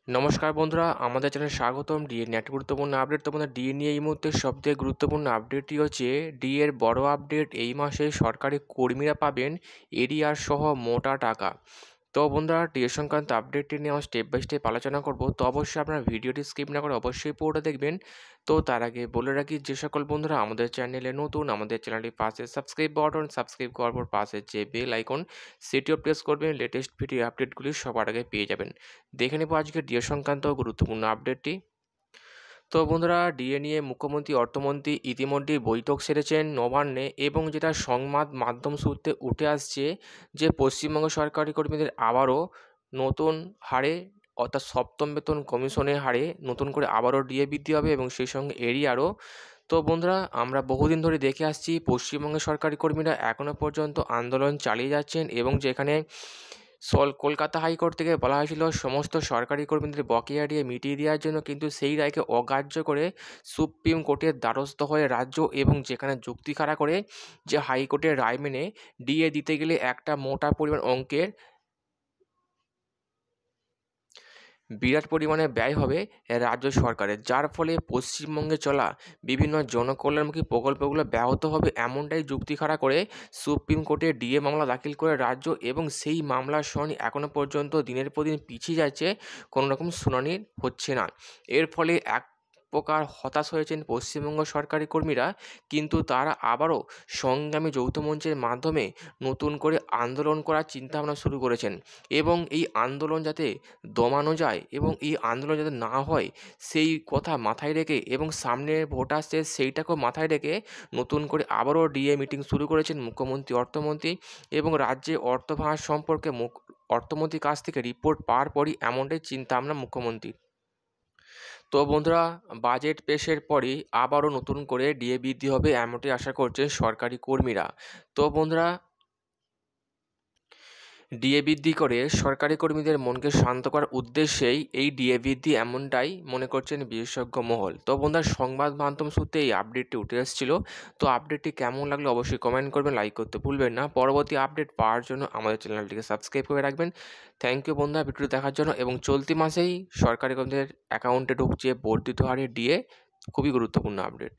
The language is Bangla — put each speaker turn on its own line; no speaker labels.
নমস্কার বন্ধুরা, আমাদের চ্যানেলে স্বাগতম। ডিএ নিয়ে একটা গুরুত্বপূর্ণ আপডেট। তোমাদের ডিএ নিয়ে এই মুহূর্তে সবথেকে গুরুত্বপূর্ণ আপডেটটি হচ্ছে ডিএর বড় আপডেট। এই মাসে সরকারি কর্মীরা পাবেন এরিয়ার সহ মোটা টাকা। তো বন্ধুরা, ডিএ সংক্রান্ত আপডেটটি নিয়ে আমরা স্টেপ বাই স্টেপ আলোচনা করব। তো অবশ্যই আপনারা ভিডিওটি স্কিপ না করে অবশ্যই পুরোটা দেখবেন। তো তার আগে বলে রাখি, যে সকল বন্ধুরা আমাদের চ্যানেলে নতুন, আমাদের চ্যানেলটির পাশে সাবস্ক্রাইব বাটন, সাবস্ক্রাইব করার পর পাশে যে বেল আইকন সেটিও প্রেস করবেন। লেটেস্ট ভিডিও আপডেটগুলি সবার আগে পেয়ে যাবেন। দেখে নেব আজকে ডিএ সংক্রান্ত গুরুত্বপূর্ণ আপডেটটি। তো বন্ধুরা, ডিএ নিয়ে মুখ্যমন্ত্রী অর্থমন্ত্রী ইতিমধ্যেই বৈঠক সেরেছেন নবান্নে, এবং যেটা সংবাদ মাধ্যম সূত্রে উঠে আসছে যে পশ্চিমবঙ্গ সরকারি কর্মীদের আবারও নতুন হারে, অর্থাৎ সপ্তম বেতন কমিশনের হারে নতুন করে আবারও ডিএ বৃদ্ধি হবে এবং সেই সঙ্গে এরিয়ারও। তো বন্ধুরা, আমরা বহুদিন ধরে দেখে আসছি পশ্চিমবঙ্গের সরকারি কর্মীরা এখনও পর্যন্ত আন্দোলন চালিয়ে যাচ্ছেন, এবং যেখানে কলকাতা হাইকোর্ট থেকে বলা হয়েছিল সমস্ত সরকারি কর্মীদের বকেয়া ডিএ মিটিয়ে দেওয়ার জন্য, কিন্তু সেই রায়কে অগ্রাহ্য করে সুপ্রিম কোর্টের দ্বারস্থ হয়ে রাজ্য, এবং যেখানে যুক্তি খাড়া করে যে হাইকোর্টের রায় মেনে ডিএ দিতে গেলে একটা মোটা পরিমাণ অঙ্কের বিরাট পরিমাণে ব্যয় হবে রাজ্য সরকারের, যার ফলে পশ্চিমবঙ্গে চলা বিভিন্ন জনকল্যাণমুখী প্রকল্পগুলো ব্যাহত হবে, এমনটাই যুক্তি খাড়া করে সুপ্রিম কোর্টে ডিএ মামলা দাখিল করে রাজ্য, এবং সেই মামলার শুনানি এখনও পর্যন্ত দিনের পর দিন পিছিয়ে যাচ্ছে, কোনো রকম শুনানি হচ্ছে না। এর ফলে এক প্রকার হতাশ হয়েছেন পশ্চিমবঙ্গ সরকারি কর্মীরা, কিন্তু তারা আবারও সংগ্রামী যৌথ মঞ্চের মাধ্যমে নতুন করে আন্দোলন করার চিন্তাভাবনা শুরু করেছেন, এবং এই আন্দোলন যাতে দমানো যায় এবং এই আন্দোলন যাতে না হয় সেই কথা মাথায় রেখে, এবং সামনে ভোট আসছে সেইটাকেও মাথায় রেখে নতুন করে আবারও ডিএ মিটিং শুরু করেছেন মুখ্যমন্ত্রী অর্থমন্ত্রী, এবং রাজ্যে অর্থ ভাঙার সম্পর্কে অর্থমন্ত্রীর কাছ থেকে রিপোর্ট পাওয়ার পরই এমনটাই চিন্তা ভাবনা মুখ্যমন্ত্রীর। তো বন্ধুরা, বাজেট পেশের পরই আবারও নতুন করে ডিএ বৃদ্ধি হবে এমনটাই আশা করছেন সরকারি কর্মীরা। তো বন্ধুরা, ডিএ বৃদ্ধি করে সরকারি কর্মীদের মনকে শান্ত করার উদ্দেশ্যেই এই ডিএ বৃদ্ধি, এমনটাই মনে করছেন বিশেষজ্ঞ মহল। তো বন্ধুরা, সংবাদ মাধ্যম সূত্রে এই আপডেটটি উঠে এসেছিল। তো আপডেটটি কেমন লাগলো অবশ্যই কমেন্ট করবেন, লাইক করতে ভুলবেন না। পরবর্তী আপডেট পাওয়ার জন্য আমাদের চ্যানেলটিকে সাবস্ক্রাইব করে রাখবেন। থ্যাংক ইউ বন্ধুরা ভিডিওটি দেখার জন্য। এবং চলতি মাসেই সরকারি কর্মীদের অ্যাকাউন্টে ঢুকছে বর্ধিত হারে ডিএ, খুবই গুরুত্বপূর্ণ আপডেট।